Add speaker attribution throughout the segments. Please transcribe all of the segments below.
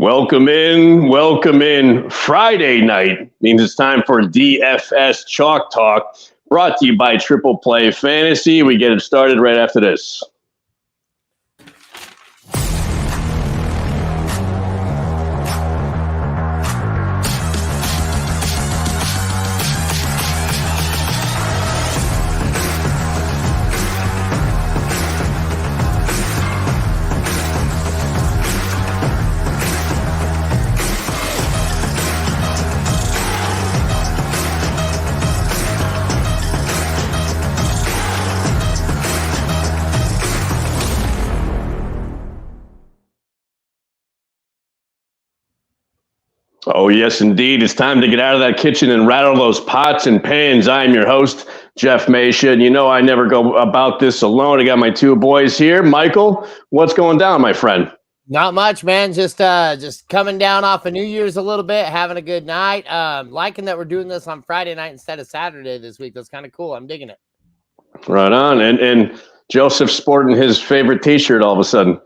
Speaker 1: Welcome in. Friday night means it's time for DFS Chalk Talk, brought to you by Triple Play Fantasy. We get it started right after this. Oh, yes, indeed. It's time to get out of that kitchen and rattle those pots and pans. I am your host, Jeff Masha, and you know I never go about this alone. I got my two boys here. Michael, what's going down, my friend?
Speaker 2: Not much, man. Just coming down off of New Year's a little bit, having a good night. Liking that we're doing this on Friday night instead of Saturday this week. That's kind of cool. I'm digging it.
Speaker 1: Right on. And Joseph's sporting his favorite T-shirt all of a sudden.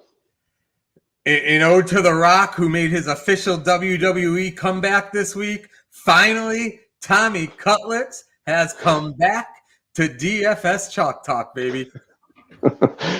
Speaker 3: In ode to The Rock, who made his official WWE comeback this week, finally, Tommy Cutlets has come back to DFS Chalk Talk, baby.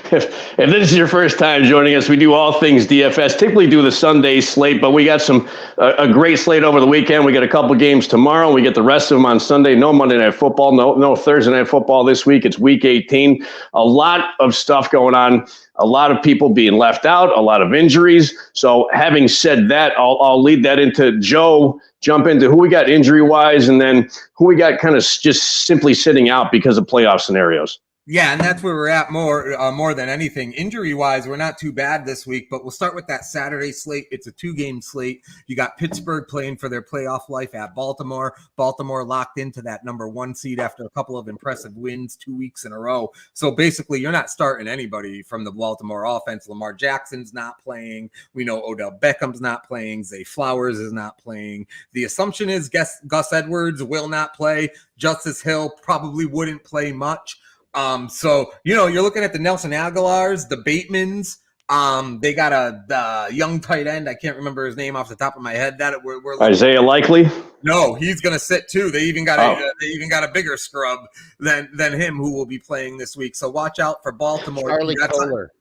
Speaker 1: If this is your first time joining us, we do all things DFS. Typically do the Sunday slate, but we got a great slate over the weekend. We got a couple games tomorrow. We get the rest of them on Sunday. No Monday Night Football. No Thursday Night Football this week. It's Week 18. A lot of stuff going on. A lot of people being left out. A lot of injuries. So having said that, I'll lead that into Joe. Jump into who we got injury-wise, and then who we got kind of just simply sitting out because of playoff scenarios.
Speaker 3: Yeah, and that's where we're at more than anything. Injury-wise, we're not too bad this week, but we'll start with that Saturday slate. It's a two-game slate. You got Pittsburgh playing for their playoff life at Baltimore. Baltimore locked into that number one seed after a couple of impressive wins 2 weeks in a row. So basically, you're not starting anybody from the Baltimore offense. Lamar Jackson's not playing. We know Odell Beckham's not playing. Zay Flowers is not playing. The assumption is Gus Edwards will not play. Justice Hill probably wouldn't play much. So, you're looking at the Nelson Aguilars, the Batemans. They got the young tight end. I can't remember his name off the top of my head. We're
Speaker 1: Isaiah Likely?
Speaker 3: No, he's going to sit too. They even got a bigger scrub than him who will be playing this week. So watch out for Baltimore.
Speaker 2: Charlie Kohler.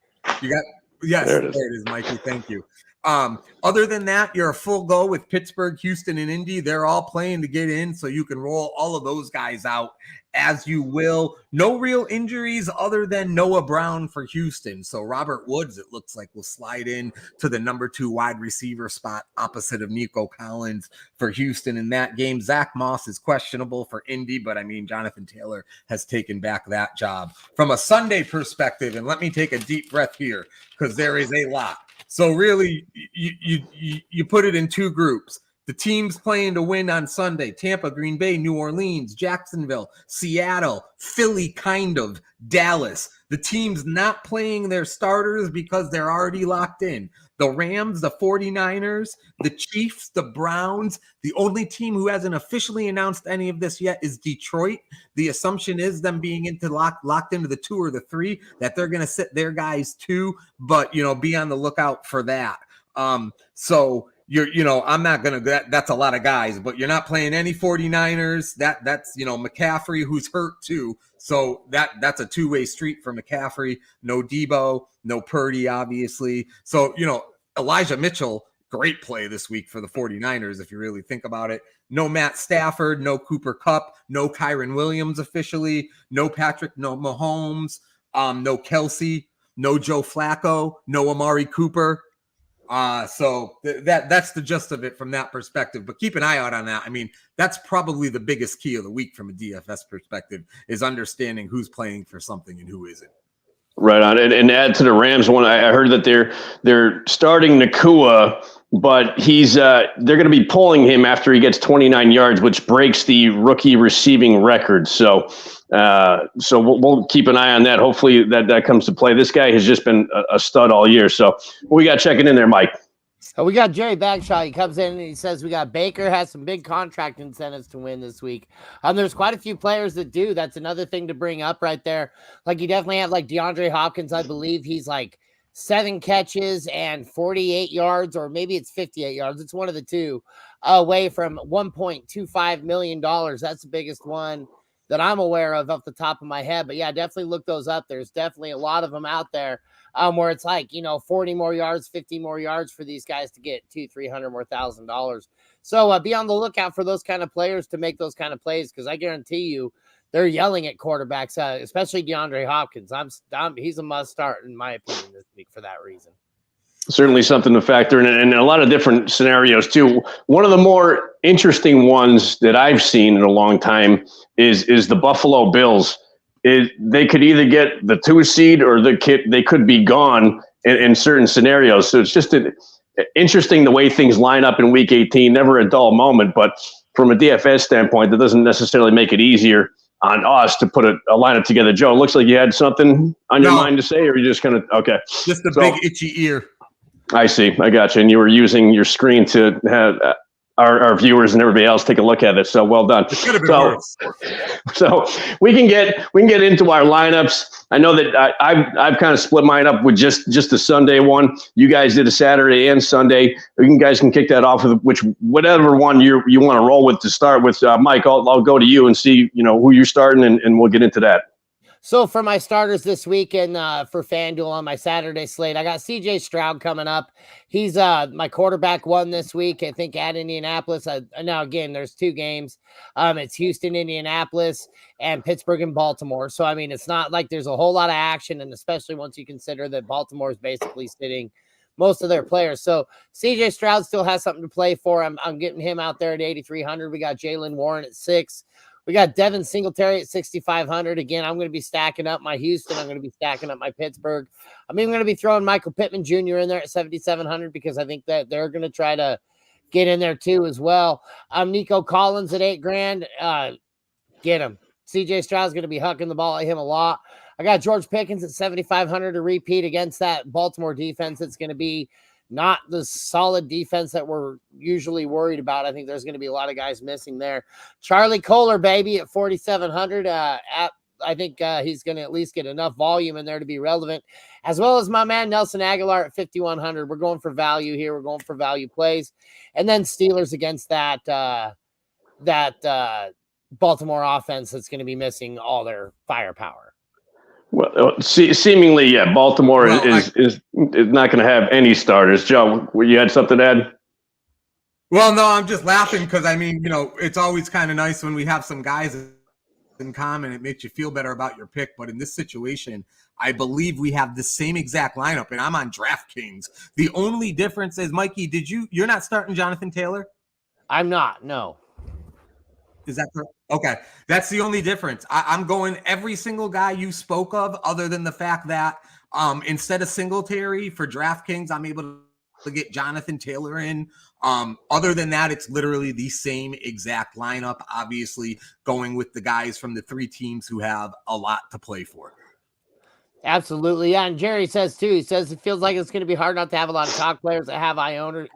Speaker 3: Yes, there it is, Mikey. Thank you. Other than that, you're a full go with Pittsburgh, Houston, and Indy. They're all playing to get in, so you can roll all of those guys out as you will. No real injuries other than Noah Brown for Houston. So Robert Woods, it looks like, will slide in to the number 2 wide receiver spot opposite of Nico Collins for Houston in that game. Zach Moss is questionable for Indy, but Jonathan Taylor has taken back that job. From a Sunday perspective, and let me take a deep breath here because there is a lot. So really, you put it in two groups. The teams playing to win on Sunday: Tampa, Green Bay, New Orleans, Jacksonville, Seattle, Philly, kind of, Dallas. The teams not playing their starters because they're already locked in: the Rams, the 49ers, the Chiefs, the Browns. The only team who hasn't officially announced any of this yet is Detroit. The assumption is them being locked into the 2 or the 3, that they're going to sit their guys too, but be on the lookout for that. So I'm not going to, that's a lot of guys, but you're not playing any 49ers. That's McCaffrey, who's hurt too. So that's a two-way street for McCaffrey. No Debo, no Purdy, obviously. So, Elijah Mitchell, great play this week for the 49ers, if you really think about it. No Matt Stafford, no Cooper Kupp, no Kyron Williams officially, no Mahomes, no Kelsey, no Joe Flacco, no Amari Cooper. So that's the gist of it from that perspective, but keep an eye out on that. That's probably the biggest key of the week from a DFS perspective, is understanding who's playing for something and who isn't.
Speaker 1: Right on. And add to the Rams one, I heard that they're starting Nakua, but they're going to be pulling him after he gets 29 yards, which breaks the rookie receiving record. So we'll keep an eye on that. Hopefully that comes to play. This guy has just been a stud all year. So what we got checking in there, Mike?
Speaker 2: We got Jerry Bagshaw. He comes in and he says we got Baker has some big contract incentives to win this week. There's quite a few players that do. That's another thing to bring up right there. Like, you definitely have like DeAndre Hopkins. I believe he's like 7 catches and 48 yards, or maybe it's 58 yards. It's one of the two, away from $1.25 million. That's the biggest one that I'm aware of off the top of my head. But yeah, definitely look those up. There's definitely a lot of them out there where it's like, 40 more yards, 50 more yards for these guys to get $200,000-300,000 more $1,000. So be on the lookout for those kind of players to make those kind of plays, because I guarantee you they're yelling at quarterbacks, especially DeAndre Hopkins. He's a must start in my opinion this week for that reason.
Speaker 1: Certainly something to factor in, and a lot of different scenarios too. One of the more interesting ones that I've seen in a long time is the Buffalo Bills. They could either get the 2 seed or they could be gone in certain scenarios. So it's just interesting the way things line up in Week 18. Never a dull moment, but from a DFS standpoint, that doesn't necessarily make it easier on us to put a lineup together. Joe, it looks like you had something on your mind to say, or you just kind of okay?
Speaker 3: Just a big itchy ear.
Speaker 1: I see. I got you. And you were using your screen to have our viewers and everybody else take a look at it. So well done.
Speaker 3: It could have been worse.
Speaker 1: So we can get into our lineups. I know that I've kind of split mine up with just a Sunday one. You guys did a Saturday and Sunday. You guys can kick that off with whatever one you want to roll with to start with. Mike, I'll go to you and see who you're starting, and we'll get into that.
Speaker 2: So for my starters this weekend for FanDuel on my Saturday slate, I got CJ Stroud coming up. He's my quarterback one this week, I think, at Indianapolis. Now, again, there's 2 games. It's Houston, Indianapolis, and Pittsburgh and Baltimore. So, I mean, it's not like there's a whole lot of action, and especially once you consider that Baltimore is basically sitting most of their players. So CJ Stroud still has something to play for. I'm getting him out there at 8,300. We got Jaylen Warren at 6. We got Devin Singletary at 6,500. Again, I'm going to be stacking up my Houston. I'm going to be stacking up my Pittsburgh. I'm even going to be throwing Michael Pittman Jr. in there at 7,700 because I think that they're going to try to get in there too as well. Nico Collins at $8,000. Get him. CJ Stroud's going to be hucking the ball at him a lot. I got George Pickens at 7,500 to repeat against that Baltimore defense. It's going to be not the solid defense that we're usually worried about. I think there's going to be a lot of guys missing there. Charlie Kohler, baby, at 4,700. I think he's going to at least get enough volume in there to be relevant, as well as my man Nelson Aguilar at 5,100. We're going for value here. We're going for value plays. And then Steelers against that Baltimore offense that's going to be missing all their firepower.
Speaker 1: Well, seemingly, yeah, Baltimore is not going to have any starters. Joe, you had something to add?
Speaker 3: Well, no, I'm just laughing because, I mean, it's always kind of nice when we have some guys in common. It makes you feel better about your pick. But in this situation, I believe we have the same exact lineup, and I'm on DraftKings. The only difference is, Mikey, you're not starting Jonathan Taylor?
Speaker 2: I'm not, no.
Speaker 3: Is that correct? Okay. That's the only difference. I'm going every single guy you spoke of, other than the fact that instead of Singletary for DraftKings, I'm able to get Jonathan Taylor in. Other than that, it's literally the same exact lineup, obviously going with the guys from the 3 teams who have a lot to play for.
Speaker 2: Absolutely. Yeah. And Jerry says too, he says it feels like it's going to be hard not to have a lot of talk players that have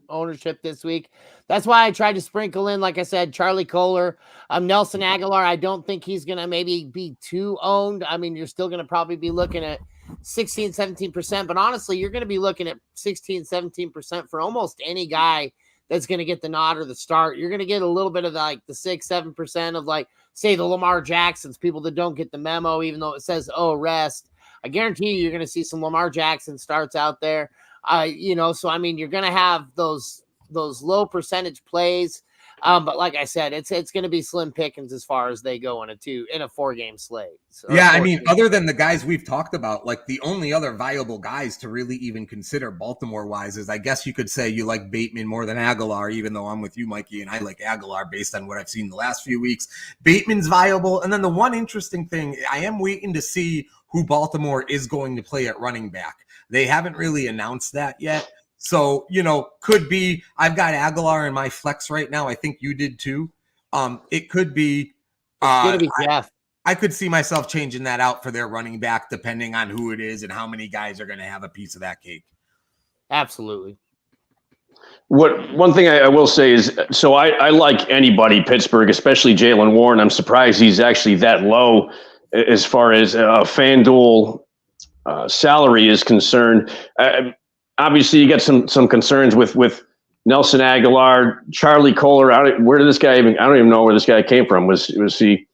Speaker 2: ownership this week. That's why I tried to sprinkle in, like I said, Charlie Kohler, Nelson Aguilar. I don't think he's going to maybe be too owned. I mean, you're still going to probably be looking at 16, 17%, but honestly, you're going to be looking at 16, 17% for almost any guy that's going to get the nod or the start. You're going to get a little bit of the 6, 7% of say the Lamar Jacksons, people that don't get the memo, even though it says, rest. I guarantee you're going to see some Lamar Jackson starts out there. So I mean, you're going to have those low percentage plays. But like I said, it's going to be slim pickings as far as they go in a 4-game slate. So
Speaker 3: yeah, I mean, other than the guys we've talked about, the only other viable guys to really even consider Baltimore wise is, I guess you could say you like Bateman more than Aguilar, even though I'm with you, Mikey, and I like Aguilar based on what I've seen the last few weeks. Bateman's viable. And then the one interesting thing, I am waiting to see who Baltimore is going to play at running back. They haven't really announced that yet. So, could be, I've got Aguilar in my flex right now. I think you did too. It could be,
Speaker 2: it's going to be Jeff.
Speaker 3: I could see myself changing that out for their running back, depending on who it is and how many guys are going to have a piece of that cake.
Speaker 2: Absolutely.
Speaker 1: One thing I will say is, so I like anybody, Pittsburgh, especially Jaylen Warren. I'm surprised he's actually that low as far as FanDuel salary is concerned. Obviously, you got some concerns with Nelson Aguilar, Charlie Kohler. Where did this guy even? I don't even know where this guy came from. Was he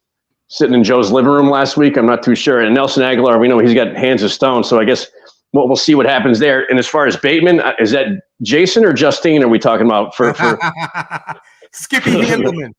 Speaker 1: sitting in Joe's living room last week? I'm not too sure. And Nelson Aguilar, we know he's got hands of stone. So I guess we'll see what happens there. And as far as Bateman, is that Jason or Justine are we talking about for
Speaker 3: Skippy Handelman?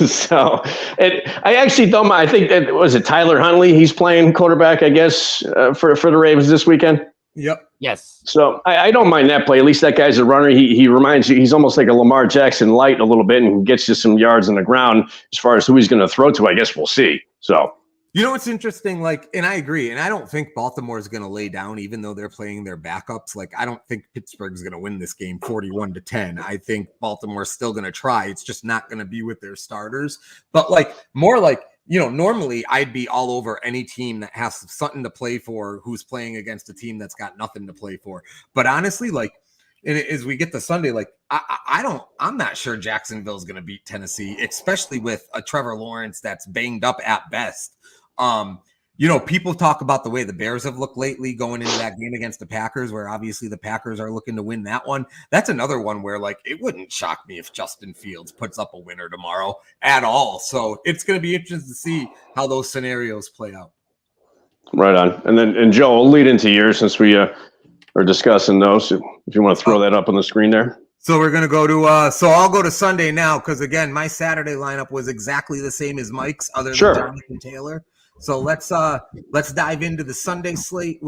Speaker 1: So, and I actually don't mind. I think that was it. Tyler Huntley. He's playing quarterback, I guess, for the Ravens this weekend.
Speaker 3: Yep.
Speaker 2: Yes.
Speaker 1: So I don't mind that play. At least that guy's a runner. He reminds you. He's almost like a Lamar Jackson light a little bit, and gets you some yards on the ground. As far as who he's going to throw to, I guess we'll see. So.
Speaker 3: You know what's interesting? Like, and I agree, and I don't think Baltimore is going to lay down, even though they're playing their backups. Like, I don't think Pittsburgh's going to win this game 41-10. I think Baltimore's still going to try. It's just not going to be with their starters. But like, more like, you know, normally I'd be all over any team that has something to play for, who's playing against a team that's got nothing to play for. But honestly, like, and as we get to Sunday, like, I'm not sure Jacksonville's going to beat Tennessee, especially with a Trevor Lawrence that's banged up at best. You know, people talk about the way the Bears have looked lately going into that game against the Packers, where obviously the Packers are looking to win that one. That's another one where, like, it wouldn't shock me if Justin Fields puts up a winner tomorrow at all. So it's going to be interesting to see how those scenarios play out.
Speaker 1: Right on. And Joe, we'll lead into yours since we are discussing those. If you want to throw that up on the screen there.
Speaker 3: So we're going to go to so I'll go to Sunday now, because, again, my Saturday lineup was exactly the same as Mike's, other than Jonathan Taylor. So let's dive into the Sunday slate,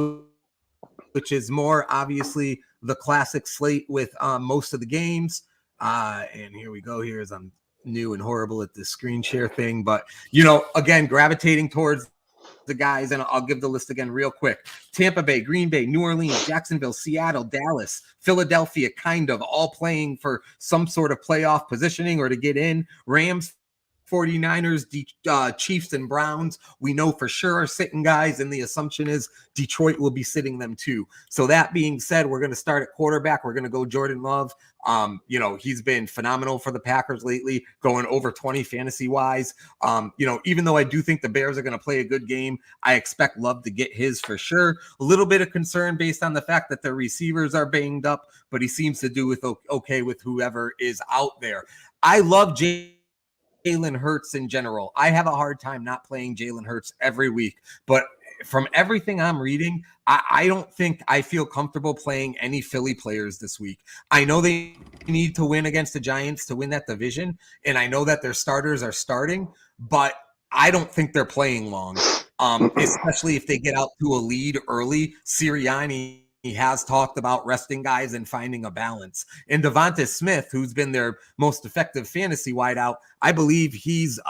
Speaker 3: which is more obviously the classic slate with most of the games. And here we go. Here's I'm new and horrible at this screen share thing, but, you know, again, gravitating towards the guys, and I'll give the list again real quick. Tampa Bay, Green Bay, New Orleans, Jacksonville, Seattle, Dallas, Philadelphia, kind of all playing for some sort of playoff positioning or to get in. Rams, 49ers, Chiefs, and Browns, we know for sure are sitting guys, and the assumption is Detroit will be sitting them too. So that being said, we're going to start at quarterback. We're going to go Jordan Love. You know, he's been phenomenal for the Packers lately, going over 20 fantasy-wise. You know, even though I do think the Bears are going to play a good game, I expect Love to get his for sure. A little bit of concern based on the fact that their receivers are banged up, but he seems to do with okay with whoever is out there. I love Jalen Hurts in general. I have a hard time not playing Jalen Hurts every week, but from everything I'm reading, I don't think I feel comfortable playing any Philly players this week. I know they need to win against the Giants to win that division, and I know that their starters are starting, but I don't think they're playing long, especially if they get out to a lead early. Sirianni, he has talked about resting guys and finding a balance. And Devonta Smith, who's been their most effective fantasy wideout, I believe he's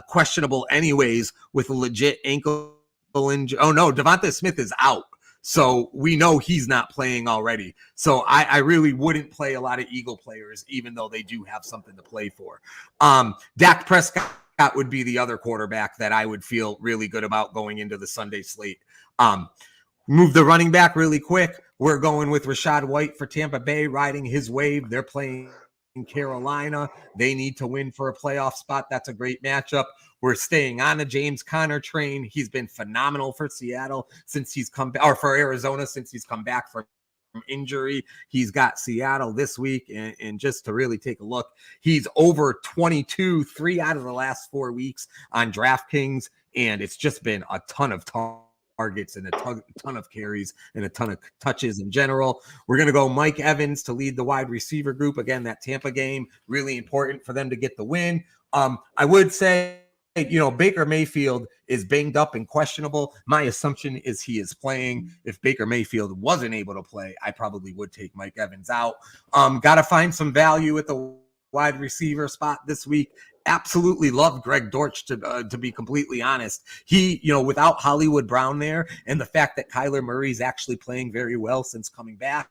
Speaker 3: questionable anyways with a legit ankle injury. Oh, no, Devonta Smith is out. So we know he's not playing already. So I really wouldn't play a lot of Eagle players, even though they do have something to play for. Dak Prescott would be the other quarterback that I would feel really good about going into the Sunday slate. Move the running back really quick. We're going with Rachaad White for Tampa Bay, riding his wave. They're playing in Carolina. They need to win for a playoff spot. That's a great matchup. We're staying on the James Conner train. He's been phenomenal for Seattle since he's come back, or for Arizona since he's come back from injury. He's got Seattle this week, and just to really take a look, he's over 22, 3 out of the last 4 weeks on DraftKings, and it's just been a ton of targets and a ton of carries and a ton of touches in general. We're going to go Mike Evans to lead the wide receiver group. Again, that Tampa game, really important for them to get the win. I would say, you know, Baker Mayfield is banged up and questionable. My assumption is he is playing. If Baker Mayfield wasn't able to play, I probably would take Mike Evans out. Got to find some value at the wide receiver spot this week. Absolutely love Greg Dortch, to be completely honest. He, you know, without Hollywood Brown there, and the fact that Kyler Murray's actually playing very well since coming back,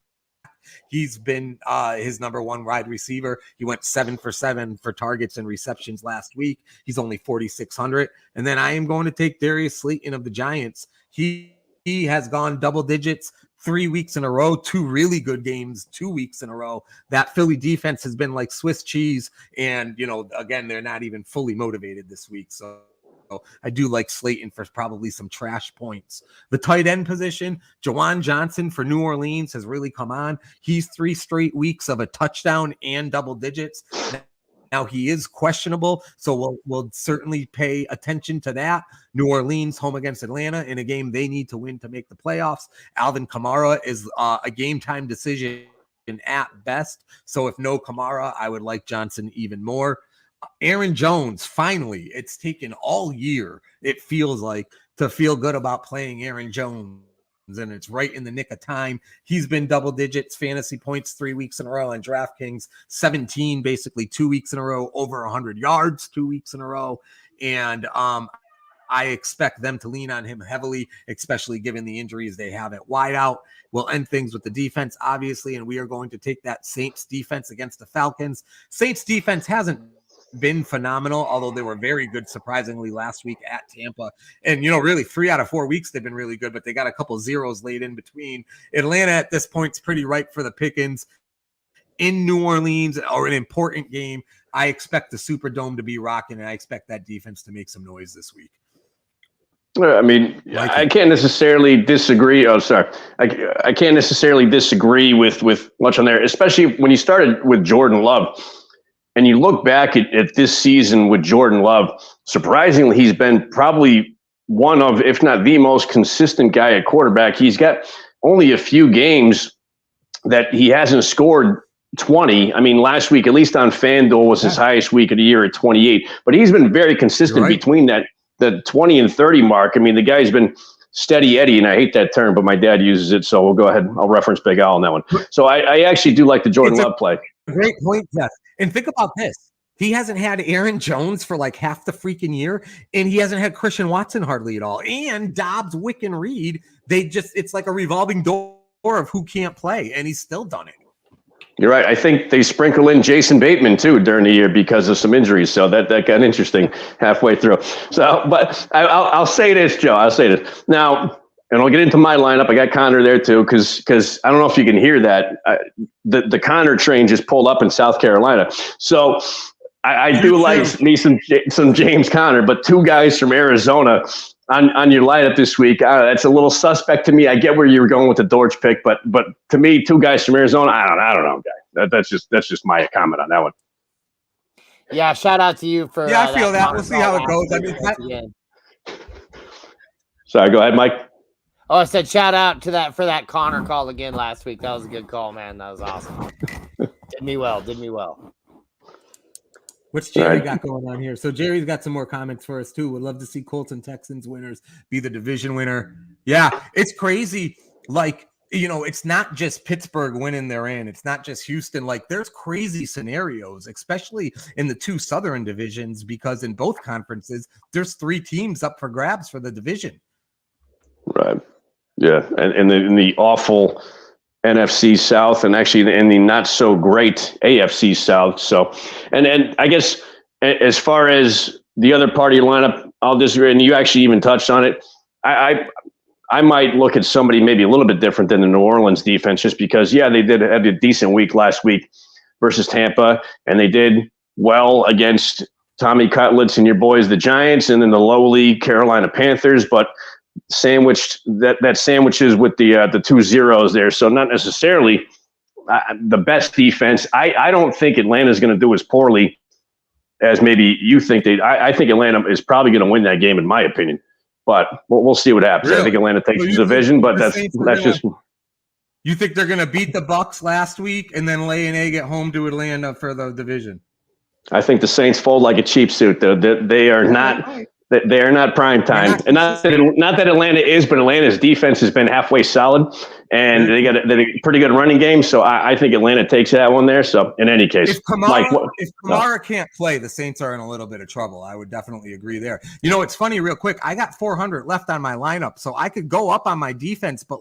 Speaker 3: he's been his number one wide receiver. He went 7 for 7 for targets and receptions last week. He's only 4,600. And then I am going to take Darius Slayton of the Giants. He has gone double digits 3 weeks in a row, 2 really good games 2 weeks in a row. That Philly defense has been like Swiss cheese. And, you know, again, they're not even fully motivated this week. So I do like Slayton for probably some trash points. The tight end position, Jawan Johnson for New Orleans has really come on. He's 3 straight weeks of a touchdown and double digits. Now he is questionable, so we'll certainly pay attention to that. New Orleans home against Atlanta in a game they need to win to make the playoffs. Alvin Kamara is a game time decision at best. So if no Kamara, I would like Johnson even more. Aaron Jones, finally, it's taken all year, it feels like, to feel good about playing Aaron Jones. And it's right in the nick of time. He's been double digits fantasy points 3 weeks in a row on DraftKings, 17 basically 2 weeks in a row, over 100 yards 2 weeks in a row. And I expect them to lean on him heavily, especially given the injuries they have at wideout. We'll end things with the defense, obviously, and we are going to take that Saints defense against the Falcons. Saints defense hasn't been phenomenal, although they were very good surprisingly last week at Tampa. And really 3 out of 4 weeks they've been really good, but they got a couple zeros laid in between. Atlanta at this point's pretty ripe for the pickings. In New Orleans, or an important game, I expect the Superdome to be rocking, and I expect that defense to make some noise this week.
Speaker 1: I mean, I can't necessarily disagree. Oh, sorry. I can't necessarily disagree with much on there, especially when you started with Jordan Love. And you look back at this season with Jordan Love, surprisingly, he's been probably one of, if not the most consistent guy at quarterback. He's got only a few games that he hasn't scored 20. I mean, last week, at least on FanDuel, was his highest week of the year at 28. But he's been very consistent between the 20 and 30 mark. I mean, the guy's been steady Eddie, and I hate that term, but my dad uses it, so we'll go ahead. I'll reference Big Al on that one. So I actually do like the Jordan Love play.
Speaker 3: Great point, Jeff. And think about this. He hasn't had Aaron Jones for like half the freaking year, and he hasn't had Christian Watson hardly at all. And Dobbs, Wick, and Reed, it's like a revolving door of who can't play, and he's still done it.
Speaker 1: You're right. I think they sprinkle in Jason Bateman too during the year because of some injuries. So that got interesting halfway through. So, but I'll say this, Joe. I'll say this now, and I'll get into my lineup. I got Connor there too, because I don't know if you can hear that. The Connor train just pulled up in South Carolina. So I do like me some James Conner, but 2 guys from Arizona on your lineup this week. That's a little suspect to me. I get where you were going with the Dortch pick, but to me, 2 guys from Arizona, I don't know, guy. That's just my comment on that one.
Speaker 2: Yeah, shout out to you for.
Speaker 3: I feel that. We'll see how it goes. I mean,
Speaker 1: sorry, go ahead, Mike.
Speaker 2: Oh, I said shout out to that for that Connor call again last week. That was a good call, man. That was awesome. Did me well.
Speaker 3: What's Jerry got going on here? So Jerry's got some more comments for us too. Would love to see Colts and Texans winners be the division winner. Yeah, it's crazy. Like, it's not just Pittsburgh winning their end. It's not just Houston. Like, there's crazy scenarios, especially in the 2 Southern divisions, because in both conferences, there's 3 teams up for grabs for the division. Right.
Speaker 1: Yeah, and in the awful NFC South, and actually in the not so great AFC South. So, and I guess as far as the other part of your lineup, I'll disagree. And you actually even touched on it. I might look at somebody maybe a little bit different than the New Orleans defense, just because they had a decent week last week versus Tampa, and they did well against Tommy Cutlets and your boys, the Giants, and then the lowly Carolina Panthers, but sandwiched that sandwiches with the 2 zeros there. So not necessarily the best defense. I don't think Atlanta's going to do as poorly as maybe you think I think Atlanta is probably going to win that game, in my opinion, but we'll see what happens. Really? I think Atlanta takes the division, but that's just.
Speaker 3: You think they're going to beat the Bucs last week and then lay an egg at home to Atlanta for the division?
Speaker 1: I think the Saints fold like a cheap suit, though. They are not. They are not prime time, and not that Atlanta is, but Atlanta's defense has been halfway solid, and they got a pretty good running game. So I think Atlanta takes that one there. So in any case,
Speaker 3: if Kamara can't play, the Saints are in a little bit of trouble. I would definitely agree there. It's funny, real quick. I got 400 left on my lineup, so I could go up on my defense, but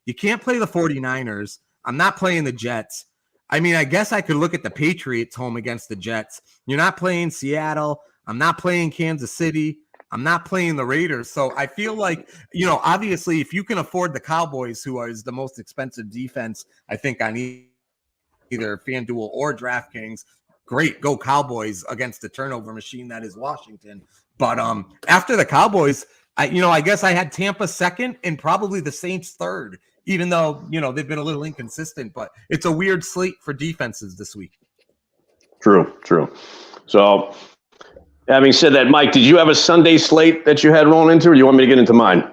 Speaker 3: you can't play the 49ers. I'm not playing the Jets. I mean, I guess I could look at the Patriots home against the Jets. You're not playing Seattle. I'm not playing Kansas City. I'm not playing the Raiders. So I feel like, obviously, if you can afford the Cowboys, who is the most expensive defense, I think, on either FanDuel or DraftKings, great, go Cowboys against the turnover machine that is Washington. But after the Cowboys, I guess I had Tampa second and probably the Saints third, even though, they've been a little inconsistent, but it's a weird slate for defenses this week.
Speaker 1: True. So having said that, Mike, did you have a Sunday slate that you had rolling into, or you want me to get into mine?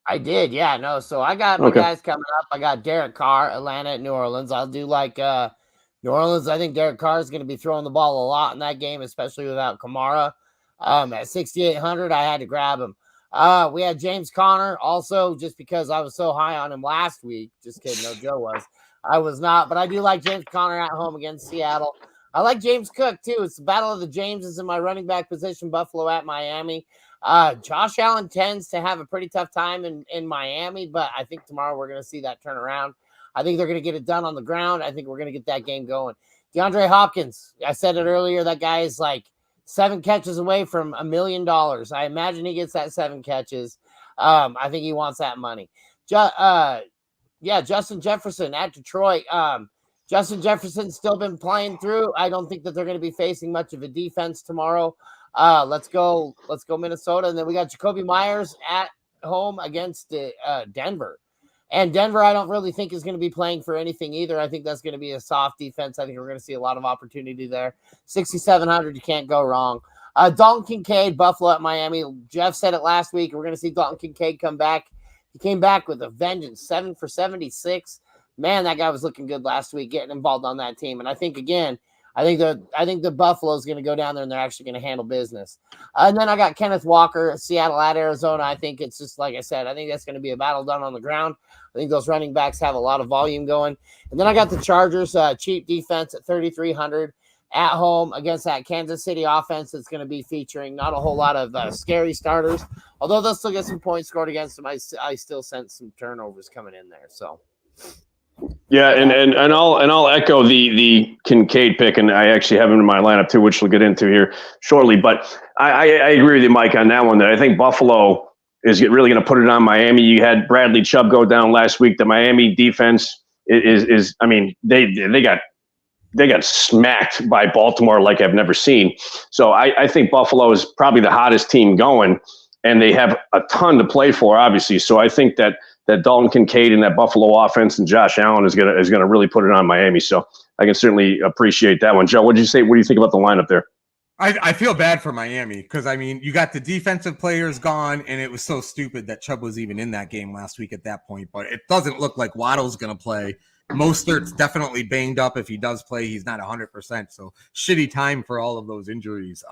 Speaker 2: I did, yeah. No, so I got my guys coming up. I got Derek Carr, Atlanta at New Orleans. I'll do like New Orleans. I think Derek Carr is going to be throwing the ball a lot in that game, especially without Kamara. At 6,800, I had to grab him. We had James Conner also, just because I was so high on him last week. Just kidding, no, Joe was. I was not, but I do like James Conner at home against Seattle. I like James Cook too. It's the battle of the Jameses in my running back position. Buffalo at Miami. Josh Allen tends to have a pretty tough time in Miami, but I think tomorrow we're going to see that turn around. I think they're going to get it done on the ground. I think we're going to get that game going. DeAndre Hopkins, I said it earlier, that guy is like 7 catches away from $1 million. I imagine he gets that 7 catches. I think he wants that money. Justin Jefferson at Detroit. Justin Jefferson's still been playing through. I don't think that they're going to be facing much of a defense tomorrow. Let's go Minnesota. And then we got Jacoby Myers at home against Denver. And Denver, I don't really think is going to be playing for anything either. I think that's going to be a soft defense. I think we're going to see a lot of opportunity there. 6,700, you can't go wrong. Dalton Kincaid, Buffalo at Miami. Jeff said it last week. We're going to see Dalton Kincaid come back. He came back with a vengeance, 7 for 76. Man, that guy was looking good last week, getting involved on that team. And I think, again, I think the Buffalo is going to go down there and they're actually going to handle business. And then I got Kenneth Walker, Seattle at Arizona. I think it's just like I said. I think that's going to be a battle done on the ground. I think those running backs have a lot of volume going. And then I got the Chargers, cheap defense at 3,300 at home against that Kansas City offense that's going to be featuring not a whole lot of scary starters. Although they'll still get some points scored against them, I still sense some turnovers coming in there. So.
Speaker 1: Yeah, and I'll echo the Kincaid pick, and I actually have him in my lineup too, which we'll get into here shortly. But I agree with you, Mike, on that one. That I think Buffalo is really going to put it on Miami. You had Bradley Chubb go down last week. The Miami defense is I mean, they got smacked by Baltimore like I've never seen. So I think Buffalo is probably the hottest team going, and they have a ton to play for, obviously. So I think that Dalton Kincaid and that Buffalo offense and Josh Allen is gonna really put it on Miami. So I can certainly appreciate that one. Joe, what did you say? What do you think about the lineup there?
Speaker 3: I feel bad for Miami because, I mean, you got the defensive players gone, and it was so stupid that Chubb was even in that game last week at that point. But it doesn't look like Waddle's going to play. Mostert's definitely banged up. If he does play, he's not 100%. So shitty time for all of those injuries.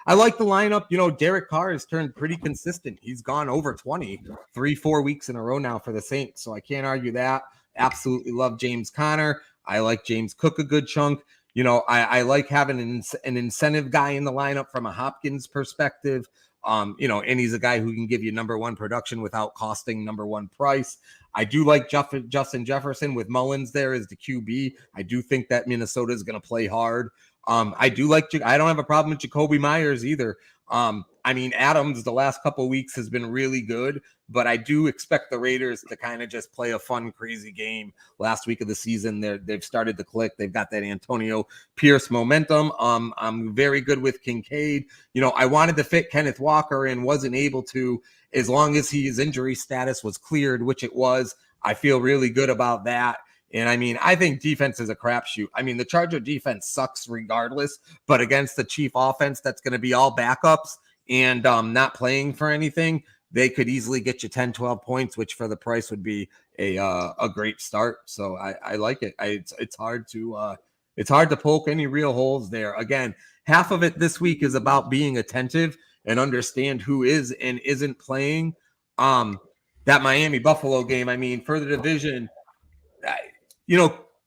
Speaker 3: I like the lineup. Derek Carr has turned pretty consistent. He's gone over 20, 3-4 weeks in a row now for the Saints. So I can't argue that. Absolutely love James Conner. I like James Cook a good chunk. I like having an incentive guy in the lineup from a Hopkins perspective. And he's a guy who can give you number 1 production without costing number 1 price. I do like Justin Jefferson with Mullins there as the QB. I do think that Minnesota is going to play hard. I don't have a problem with Jacoby Myers either. Adams the last couple of weeks has been really good, but I do expect the Raiders to kind of just play a fun, crazy game. Last week of the season, they've started to click. They've got that Antonio Pierce momentum. I'm very good with Kincaid. I wanted to fit Kenneth Walker and wasn't able to, as long as his injury status was cleared, which it was. I feel really good about that. And I think defense is a crapshoot. The Charger defense sucks regardless, but against the Chief offense, that's going to be all backups and not playing for anything. They could easily get you 10, 12 points, which for the price would be a great start. So I like it. It's hard to poke any real holes there. Again, half of it this week is about being attentive and understand who is and isn't playing. That Miami Buffalo game, for the division,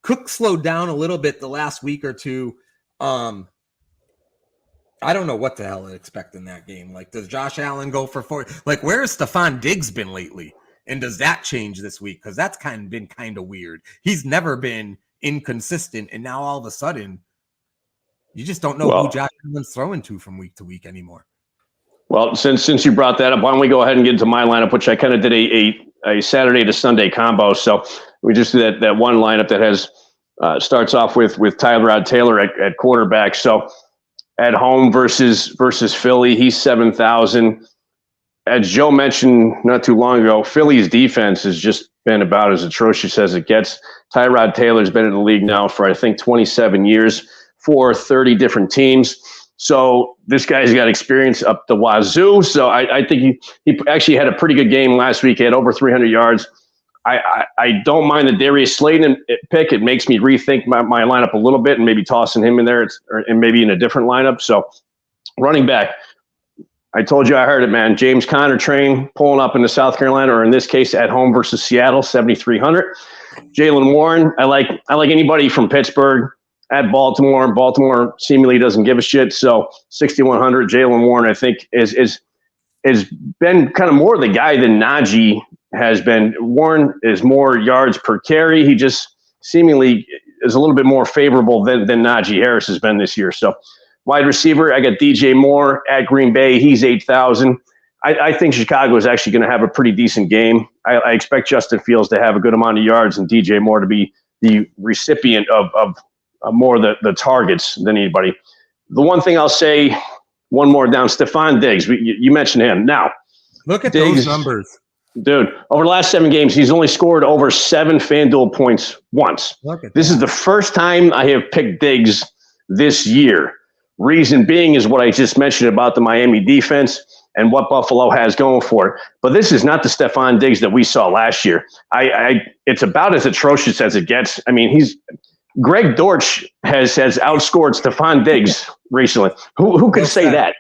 Speaker 3: Cook slowed down a little bit the last week or two. I don't know what the hell to expect in that game. Like, does Josh Allen go for 40? Like, where has Stephon Diggs been lately? And does that change this week? Because that's been kind of weird. He's never been inconsistent, and now all of a sudden, you just don't know who Josh Allen's throwing to from week to week anymore.
Speaker 1: Well, since you brought that up, why don't we go ahead and get into my lineup, which I kind of did a Saturday to Sunday combo. So we just did that one lineup that has Starts off with Tyrod Taylor at quarterback. So at home versus Philly, he's 7,000. As Joe mentioned not too long ago, Philly's defense has just been about as atrocious as it gets. Tyrod Taylor's been in the league now for, I think, 27 years for 30 different teams. So this guy's got experience up the wazoo. So I think he actually had a pretty good game last week. He had over 300 yards. I don't mind the Darius Slayton pick. It makes me rethink my lineup a little bit and maybe tossing him in there and maybe in a different lineup. So running back, I told you I heard it, man. James Conner train pulling up into South Carolina, or in this case at home versus Seattle, 7,300. Jaylen Warren, I like anybody from Pittsburgh at Baltimore. Baltimore seemingly doesn't give a shit. So 6,100. Jaylen Warren, I think, is been kind of more the guy than Najee has been. Warren is more yards per carry. He just seemingly is a little bit more favorable than Najee Harris has been this year. So wide receiver, I got DJ Moore at Green Bay. He's 8,000. I think Chicago is actually going to have a pretty decent game. I expect Justin Fields to have a good amount of yards and DJ Moore to be the recipient of more the targets than anybody. The one thing I'll say, one more down, Stephon Diggs. You mentioned him. Now,
Speaker 3: look at
Speaker 1: Diggs,
Speaker 3: those numbers.
Speaker 1: Dude, over the last 7 games, he's only scored over 7 FanDuel points once. This is the first time I have picked Diggs this year. Reason being is what I just mentioned about the Miami defense and what Buffalo has going for it. But this is not the Stephon Diggs that we saw last year. It's about as atrocious as it gets. I mean, Greg Dortch has outscored Stephon Diggs recently. Who could say that?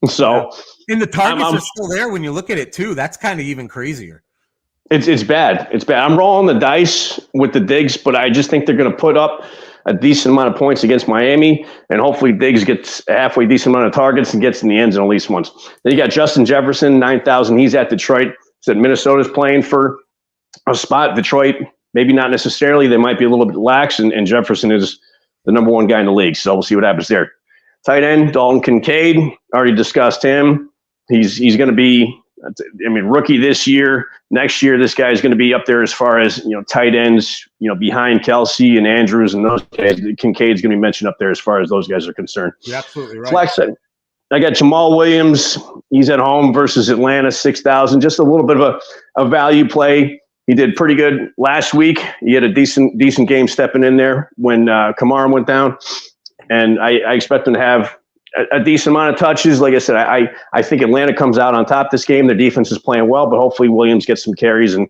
Speaker 1: So,
Speaker 3: and the targets are still there when you look at it too. That's kind of even crazier.
Speaker 1: It's bad. It's bad. I'm rolling the dice with the Diggs, but I just think they're going to put up a decent amount of points against Miami, and hopefully Diggs gets a halfway decent amount of targets and gets in the end zone at least once. Then you got Justin Jefferson, 9,000. He's at Detroit. Said Minnesota's playing for a spot. Detroit, maybe not necessarily. They might be a little bit lax, and Jefferson is the number 1 guy in the league. So we'll see what happens there. Tight end, Dalton Kincaid. Already discussed him. He's going to be, rookie this year. Next year, this guy is going to be up there as far as, tight ends, behind Kelsey and Andrews and those guys. Kincaid's going to be mentioned up there as far as those guys are concerned.
Speaker 3: You're absolutely right.
Speaker 1: Flex, I got Jamal Williams. He's at home versus Atlanta, 6,000. Just a little bit of a value play. He did pretty good last week. He had a decent game stepping in there when Kamara went down. And I expect him to have a decent amount of touches. Like I said, I think Atlanta comes out on top this game. Their defense is playing well, but hopefully Williams gets some carries and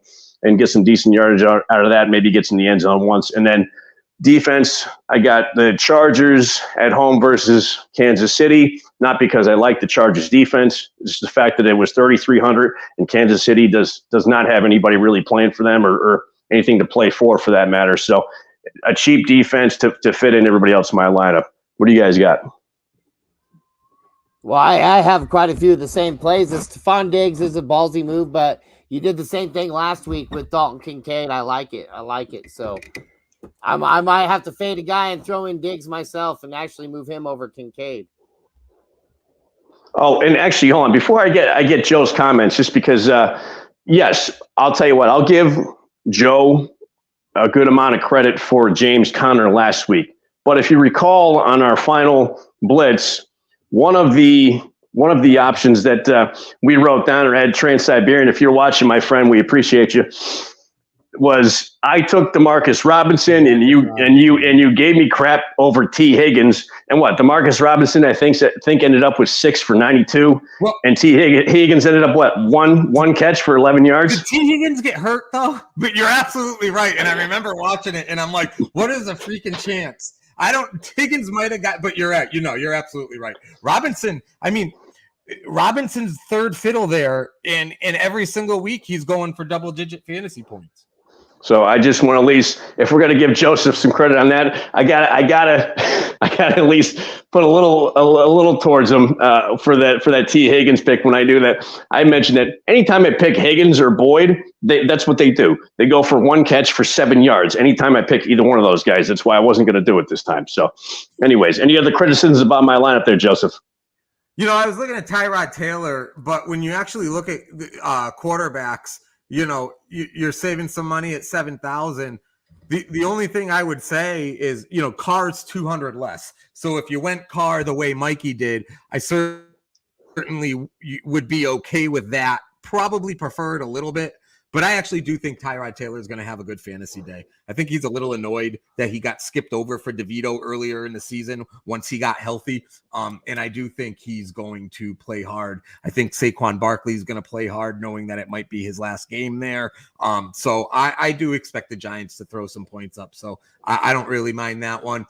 Speaker 1: gets some decent yardage out of that. Maybe gets in the end zone once. And then defense, I got the Chargers at home versus Kansas City. Not because I like the Chargers defense. It's the fact that it was 3,300 and Kansas City does not have anybody really playing for them or anything to play for that matter. So a cheap defense to fit in everybody else in my lineup. What do you guys got?
Speaker 2: Well, I have quite a few of the same plays. Stephon Diggs is a ballsy move, but you did the same thing last week with Dalton Kincaid. I like it. So I might have to fade a guy and throw in Diggs myself and actually move him over Kincaid.
Speaker 1: Oh, and actually, hold on. Before I get Joe's comments, just because, yes, I'll tell you what. I'll give Joe a good amount of credit for James Conner last week. But if you recall on our final blitz, one of the options that we wrote down or had Trans-Siberian, if you're watching, my friend, we appreciate you, was I took DeMarcus Robinson and you gave me crap over T. Higgins. And what? DeMarcus Robinson, I think ended up with 6 for 92. Well, and T. Higgins ended up one catch for 11 yards.
Speaker 3: Did T. Higgins get hurt though? But you're absolutely right. And I remember watching it and I'm like, what is the freaking chance? Higgins might have got, but you're right. You're absolutely right. Robinson's third fiddle there, and every single week he's going for double-digit fantasy points.
Speaker 1: So I just want to at least, if we're going to give Joseph some credit on that, I gotta at least put a little towards him for that T. Higgins pick. When I do that, I mentioned that anytime I pick Higgins or Boyd, that's what they do. They go for one catch for 7 yards. Anytime I pick either one of those guys, that's why I wasn't going to do it this time. So, anyways, any other criticisms about my lineup there, Joseph?
Speaker 3: I was looking at Tyrod Taylor, but when you actually look at quarterbacks, you're saving some money at 7,000. The only thing I would say is, Carr's 200 less. So if you went Carr the way Mikey did, I certainly would be okay with that. Probably prefer it a little bit. But I actually do think Tyrod Taylor is going to have a good fantasy day. I think he's a little annoyed that he got skipped over for DeVito earlier in the season once he got healthy. And I do think he's going to play hard. I think Saquon Barkley is going to play hard, knowing that it might be his last game there. So I do expect the Giants to throw some points up. So I don't really mind that one.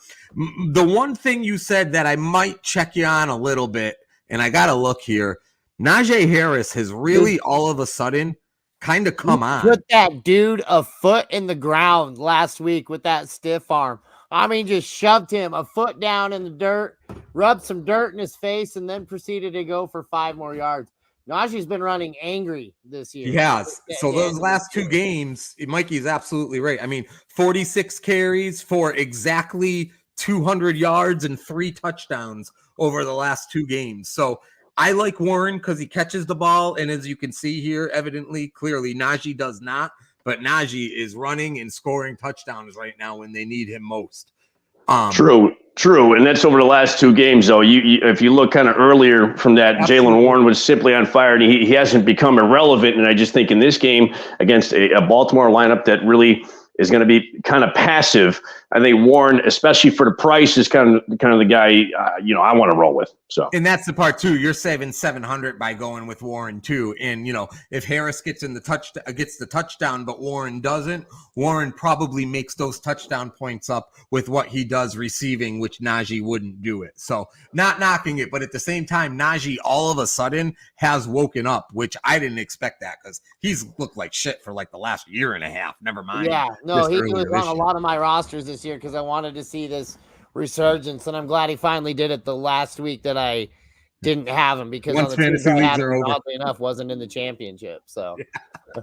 Speaker 3: The one thing you said that I might check you on a little bit, and I got to look here, Najee Harris has really all of a sudden kind of come on.
Speaker 2: Put that dude a foot in the ground last week with that stiff arm. I mean, just shoved him a foot down in the dirt, rubbed some dirt in his face, and then proceeded to go for 5 more yards. Najee's been running angry this year.
Speaker 3: He has. So those last 2 games, Mikey's absolutely right. I mean, 46 carries for exactly 200 yards and 3 touchdowns over the last 2 games. So I like Warren because he catches the ball, and as you can see here, clearly, Najee does not. But Najee is running and scoring touchdowns right now when they need him most.
Speaker 1: True, and that's over the last 2 games, though. If you look kind of earlier from that, Jaylen Warren was simply on fire, and he hasn't become irrelevant. And I just think in this game against a Baltimore lineup that really is going to be kind of passive, I think Warren, especially for the price, is kind of the guy I want to roll with. So,
Speaker 3: and that's the part too. You're saving 700 by going with Warren too. And if Harris gets the touchdown, but Warren doesn't, Warren probably makes those touchdown points up with what he does receiving, which Najee wouldn't do it. So, not knocking it, but at the same time, Najee all of a sudden has woken up, which I didn't expect that because he's looked like shit for like the last year and a half. Never mind.
Speaker 2: Yeah, no, he was on a lot of my rosters this year because I wanted to see this resurgence, and I'm glad he finally did it the last week that I didn't have him because
Speaker 3: once fantasy leagues are over,
Speaker 2: oddly enough, wasn't in the championship. So,
Speaker 3: yeah.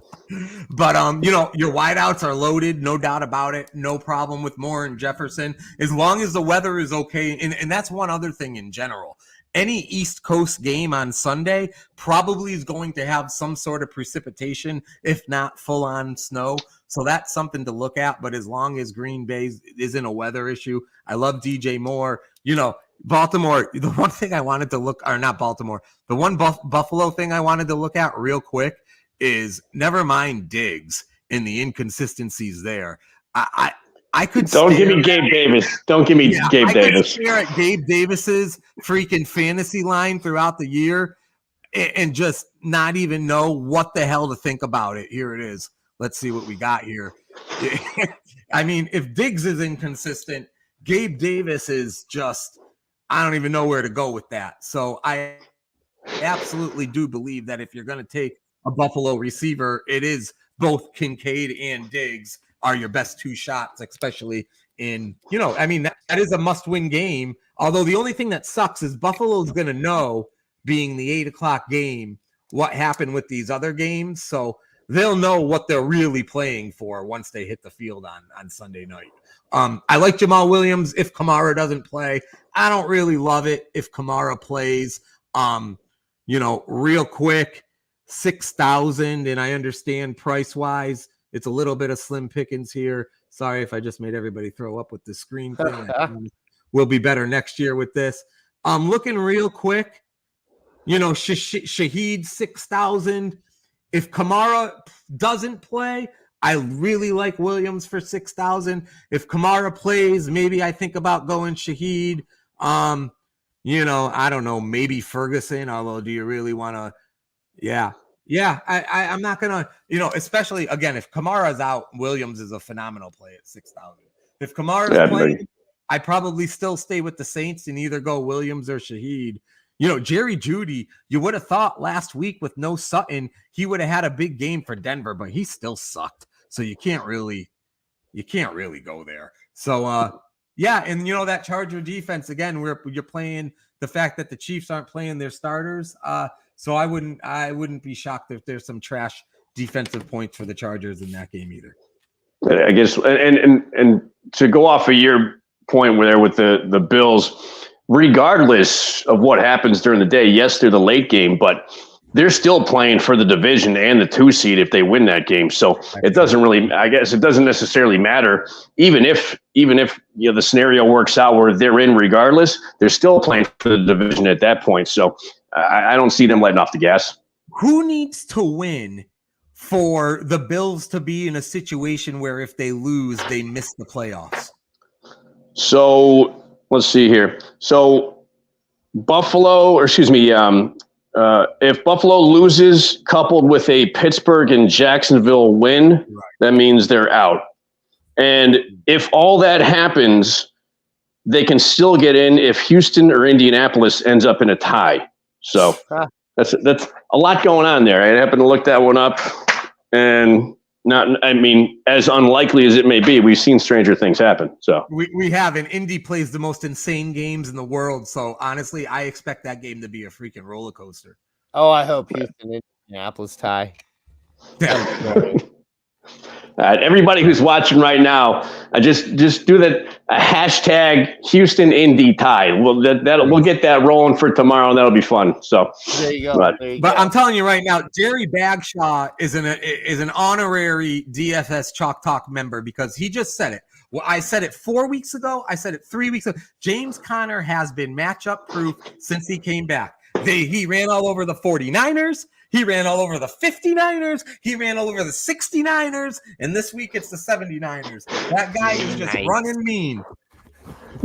Speaker 3: But your wideouts are loaded, no doubt about it. No problem with Moore and Jefferson as long as the weather is okay. And that's one other thing in general. Any East Coast game on Sunday probably is going to have some sort of precipitation, if not full-on snow. So that's something to look at. But as long as Green Bay isn't a weather issue, I love DJ Moore. Baltimore, the one thing I wanted to look – or not Baltimore. The one Buffalo thing I wanted to look at real quick is never mind Diggs and the inconsistencies there. I could
Speaker 1: don't give me Gabe Davis. Don't give me Gabe Davis.
Speaker 3: I could stare at Gabe Davis's freaking fantasy line throughout the year and just not even know what the hell to think about it. Here it is. Let's see what we got here. I mean, if Diggs is inconsistent, Gabe Davis is just, I don't even know where to go with that. So I absolutely do believe that if you're going to take a Buffalo receiver, it is both Kincaid and Diggs are your best 2 shots, especially in, that is a must-win game. Although the only thing that sucks is Buffalo's going to know, being the 8:00 game, what happened with these other games. So they'll know what they're really playing for once they hit the field on Sunday night. I like Jamal Williams if Kamara doesn't play. I don't really love it if Kamara plays. Real quick, 6,000, and I understand price-wise, it's a little bit of slim pickings here. Sorry if I just made everybody throw up with the screen thing. We'll be better next year with this. Looking real quick, Shaheed 6,000. If Kamara doesn't play, I really like Williams for 6,000. If Kamara plays, maybe I think about going Shaheed. I don't know, maybe Ferguson. Although, do you really want to? Yeah. I'm not gonna, especially again if Kamara's out, Williams is a phenomenal play at 6,000. If Kamara's playing, I'd probably still stay with the Saints and either go Williams or Shaheed. Jerry Jeudy, you would have thought last week with no Sutton, he would have had a big game for Denver, but he still sucked. So you can't really go there. So and that Charger defense again, you're playing the fact that the Chiefs aren't playing their starters. So I wouldn't be shocked if there's some trash defensive points for the Chargers in that game either.
Speaker 1: I guess, and to go off of your point with the Bills, regardless of what happens during the day, yes, they're the late game, but they're still playing for the division and the 2 seed if they win that game. So it doesn't really, I guess it doesn't necessarily matter. Even if the scenario works out where they're in regardless, they're still playing for the division at that point. So I don't see them letting off the gas.
Speaker 3: Who needs to win for the Bills to be in a situation where if they lose, they miss the playoffs?
Speaker 1: So let's see here. So if Buffalo loses coupled with a Pittsburgh and Jacksonville win, that means they're out. And if all that happens, they can still get in if Houston or Indianapolis ends up in a tie. So that's a lot going on there. I happened to look that one up, and as unlikely as it may be, we've seen stranger things happen. So
Speaker 3: we have, and Indy plays the most insane games in the world. So honestly, I expect that game to be a freaking roller coaster.
Speaker 2: Oh, I hope Houston and Indianapolis tie.
Speaker 1: Everybody who's watching right now, just do that hashtag Houston Indy tie. We'll get that rolling for tomorrow, and that'll be fun. So
Speaker 2: there you go.
Speaker 3: But I'm telling you right now, Jerry Bagshaw is an honorary DFS Chalk Talk member because he just said it. Well, I said it 4 weeks ago. I said it 3 weeks ago. James Conner has been matchup proof since he came back. He ran all over the 49ers. He ran all over the 59ers. He ran all over the 69ers. And this week it's the 79ers. That guy is just running mean.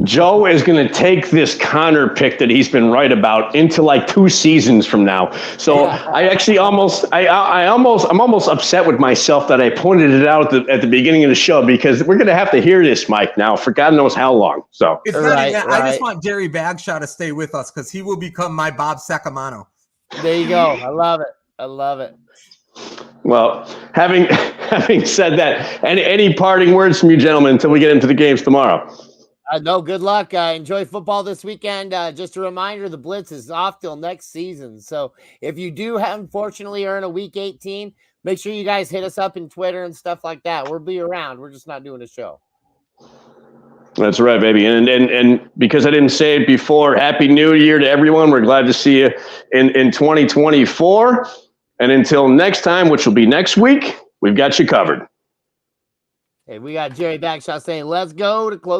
Speaker 1: Joe is going to take this Connor pick that he's been right about into like 2 seasons from now. So I actually I'm almost upset with myself that I pointed it out at the beginning of the show, because we're going to have to hear this, Mike, now for God knows how long. So
Speaker 3: it's right. I just want Jerry Bagshaw to stay with us because he will become my Bob Sacamano.
Speaker 2: There you go. I love it.
Speaker 1: Well, having said that, any parting words from you gentlemen until we get into the games tomorrow?
Speaker 2: No, good luck. Enjoy football this weekend. Just a reminder, the Blitz is off till next season. So if you do unfortunately earn a week 18, make sure you guys hit us up in Twitter and stuff like that. We'll be around. We're just not doing a show.
Speaker 1: That's right, baby. And because I didn't say it before, Happy New Year to everyone. We're glad to see you in 2024. And until next time, which will be next week, we've got you covered.
Speaker 2: Hey, we got Jerry Bagshaw saying, let's go to close.